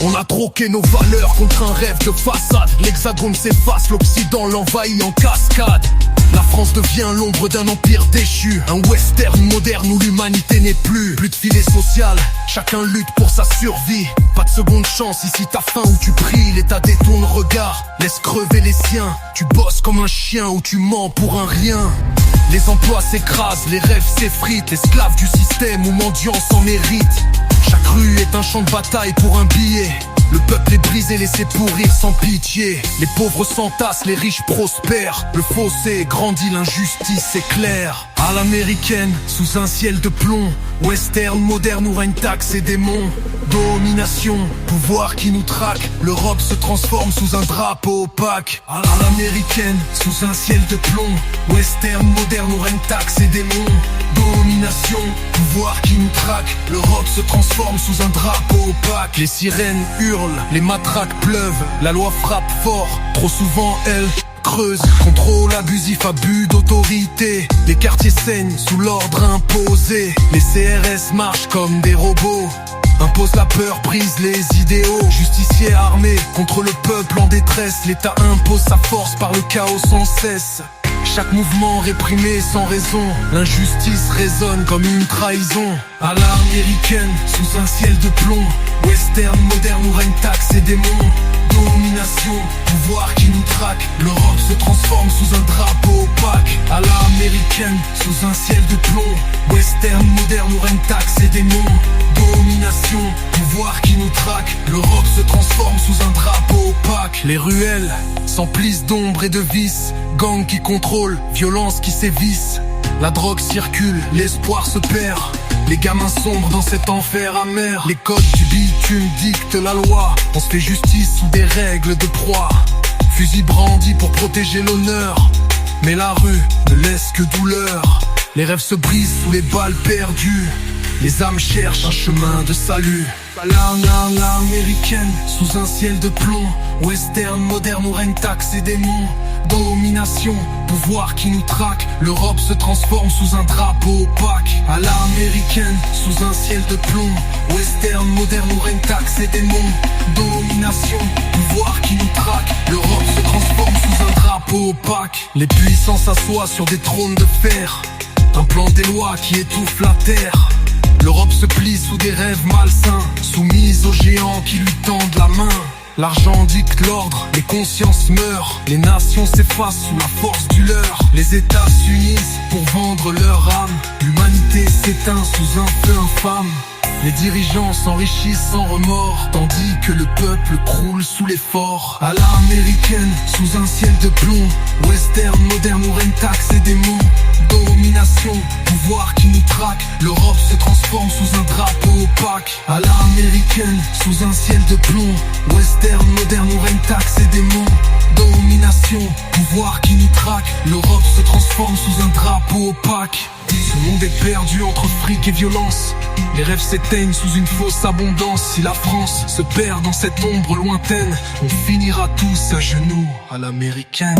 On a troqué nos valeurs contre un rêve de façade. L'hexagone s'efface, l'Occident l'envahit en cascade. La France devient l'ombre d'un empire déchu. Un western moderne où l'humanité n'est plus. Plus de filet social, chacun lutte pour sa survie. Pas de seconde chance, ici t'as faim ou tu pries. L'État détourne le regard, laisse crever les siens. Tu bosses comme un chien ou tu mens pour un rien. Les emplois s'écrasent, les rêves s'effritent. Esclaves du système ou mendiants s'en méritent. Chaque rue est un champ de bataille pour un billet. Le peuple est brisé, laissé pourrir sans pitié. Les pauvres s'entassent, les riches prospèrent. Le fossé grandit, l'injustice est claire. À l'américaine, sous un ciel de plomb. Western, moderne où règne taxe et démons. Domination, pouvoir qui nous traque. L'Europe se transforme sous un drapeau opaque. À l'américaine, sous un ciel de plomb. Western, moderne où règne taxe et démons. Domination, pouvoir qui nous traque. L'Europe se transforme sous un drapeau opaque. Les sirènes hurlent, les matraques pleuvent. La loi frappe fort, trop souvent elle creuse. Contrôle abusif, abus d'autorité. Les quartiers saignent sous l'ordre imposé. Les CRS marchent comme des robots. Impose la peur, brise les idéaux. Justiciers armés contre le peuple en détresse. L'État impose sa force par le chaos sans cesse. Chaque mouvement réprimé sans raison. L'injustice résonne comme une trahison. À l'américaine, sous un ciel de plomb. Western, moderne où règne taxe et démons. Domination, pouvoir qui nous traque. L'Europe se transforme sous un drapeau opaque. À l'américaine, sous un ciel de plomb. Western, moderne où règne taxe et démons. Domination, pouvoir qui nous traque. L'Europe se transforme sous un drapeau opaque. Les ruelles s'emplissent d'ombre et de vices. Gangs qui contrôlent, violence qui sévissent. La drogue circule, l'espoir se perd. Les gamins sombrent dans cet enfer amer. Les codes du bitume dictent la loi. On se fait justice sous des règles de proie. Fusil brandi pour protéger l'honneur. Mais la rue ne laisse que douleur. Les rêves se brisent sous les balles perdues. Les âmes cherchent un chemin de salut. L'américaine, sous un ciel de plomb. Western, moderne où règne taxe et démons. Domination, pouvoir qui nous traque. L'Europe se transforme sous un drapeau opaque. À l'américaine, sous un ciel de plomb. Western, moderne où règne taxe et démons. Domination, pouvoir qui nous traque. L'Europe se transforme sous un drapeau opaque. Les puissants s'assoient sur des trônes de fer. Un plan des lois qui étouffe la terre. L'Europe se plie sous des rêves malsains, soumise aux géants qui lui tendent la main. L'argent dicte l'ordre, les consciences meurent. Les nations s'effacent sous la force du leurre. Les États s'unissent pour vendre leur âme. L'humanité s'éteint sous un feu infâme. Les dirigeants s'enrichissent sans remords, tandis que le peuple croule sous l'effort. À l'américaine, sous un ciel de plomb. Western, moderne où règne taxe et démons. Domination, pouvoir qui nous traque. L'Europe se transforme sous un drapeau opaque. À l'américaine, sous un ciel de plomb. Western, moderne où règne taxe et démons. Domination, pouvoir qui nous traque. L'Europe se transforme sous un drapeau opaque. Ce monde est perdu entre fric et violence. Les rêves s'éteignent sous une fausse abondance. Si la France se perd dans cette ombre lointaine, on finira tous à genoux à l'américaine.